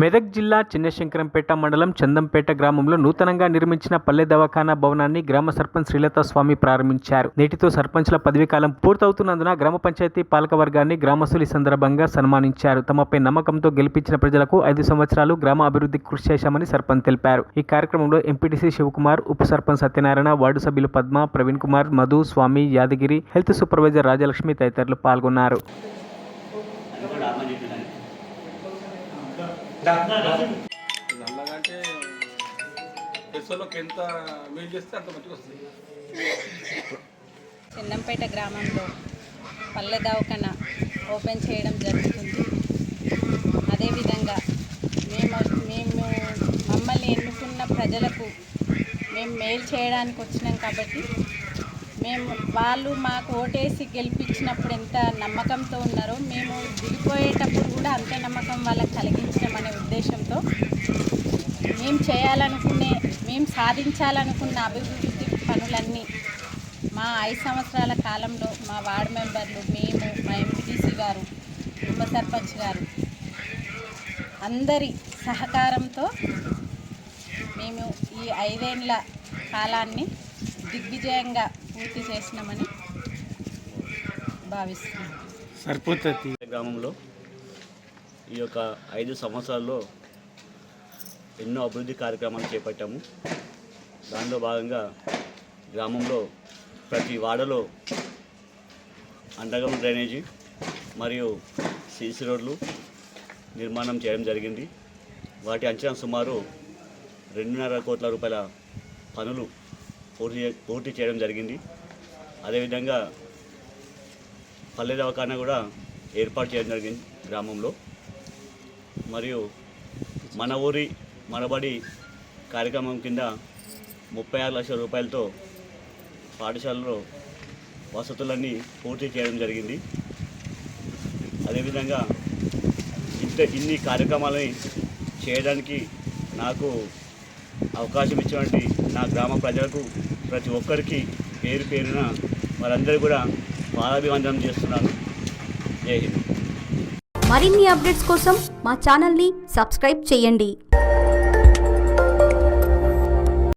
మెదక్ జిల్లా చిన్నశంకరంపేట మండలం చందంపేట గ్రామంలో నూతనంగా నిర్మించిన పల్లె దవాఖానా భవనాన్ని గ్రామ సర్పంచ్ శ్రీలత స్వామి ప్రారంభించారు. నేటితో సర్పంచ్ల పదవీకాలం పూర్తవుతున్నందున గ్రామ పంచాయతీ పాలకవర్గాన్ని గ్రామస్తులు ఈ సందర్భంగా సన్మానించారు. తమపై నమ్మకంతో గెలిపించిన ప్రజలకు 5 సంవత్సరాలు గ్రామ అభివృద్ధికి కృషి చేశామని సర్పంచ్ తెలిపారు. ఈ కార్యక్రమంలో ఎంపీటీసీ శివకుమార్, ఉప సర్పంచ్ సత్యనారాయణ, వార్డు సభ్యులు పద్మ, ప్రవీణ్ కుమార్, మధు, స్వామి, యాదగిరి, హెల్త్ సూపర్వైజర్ రాజలక్ష్మి తదితరులు పాల్గొన్నారు. నల్లగంటే పెసలోకి ఎంత మేలు చేస్తే అంత మంచిగా వస్తుంది. చందంపేట గ్రామంలో పల్లె దవాఖానా ఓపెన్ చేయడం జరుగుతుంది. అదేవిధంగా మేము మమ్మల్ని ఎన్నుకున్న ప్రజలకు మేము మేలు చేయడానికి వచ్చినాం కాబట్టి వాళ్ళు మాకు ఓటేసి గెలిపించినప్పుడు ఎంత నమ్మకంతో ఉన్నారో మేము దిగిపోయేటప్పుడు కూడా అంతే నమ్మకం వాళ్ళకి కలిగించడం అనే ఉద్దేశంతో మేము సాధించాలనుకున్న అభివృద్ధి పనులన్నీ మా 5 సంవత్సరాల కాలంలో మా వార్డు మెంబర్లు, మేము, మా ఎంపీటీసీ గారు, ఉప సర్పంచ్ గారు అందరి సహకారంతో మేము ఈ 5 ఏళ్ల కాలాన్ని దిగ్విజయంగా పూర్తి చేసినామని భావిస్తున్నాం. సరిపోతుంది. గ్రామంలో ఈ యొక్క 5 సంవత్సరాల్లో ఎన్నో అభివృద్ధి కార్యక్రమాలు చేపట్టాము. దానిలో భాగంగా గ్రామంలో ప్రతి వాడలో అండర్గ్రౌండ్ డ్రైనేజీ మరియు సీసీ రోడ్లు నిర్మాణం చేయడం జరిగింది. వాటి అంచనా సుమారు 2.5 కోట్ల రూపాయల పనులు పూర్తి చేయడం జరిగింది. అదేవిధంగా పల్లె దవాఖానా కూడా ఏర్పాటు చేయడం జరిగింది గ్రామంలో. మరియు మన ఊరి మనబడి కార్యక్రమం కింద 36 లక్షల రూపాయలతో పాఠశాలలో వసతులన్నీ పూర్తి చేయడం జరిగింది. అదేవిధంగా ఇన్ని కార్యక్రమాలని చేయడానికి నాకు అవకాశం ఇచ్చినటువంటి నా గ్రామ ప్రజలకు ప్రతి ఒక్కరికి పేరు పేరున వారందరూ కూడా పాదాభివందనం చేస్తున్నాను. జై హింద్. మరిన్ని అప్డేట్స్ కోసం మా ఛానల్ని సబ్స్క్రైబ్ చేయండి.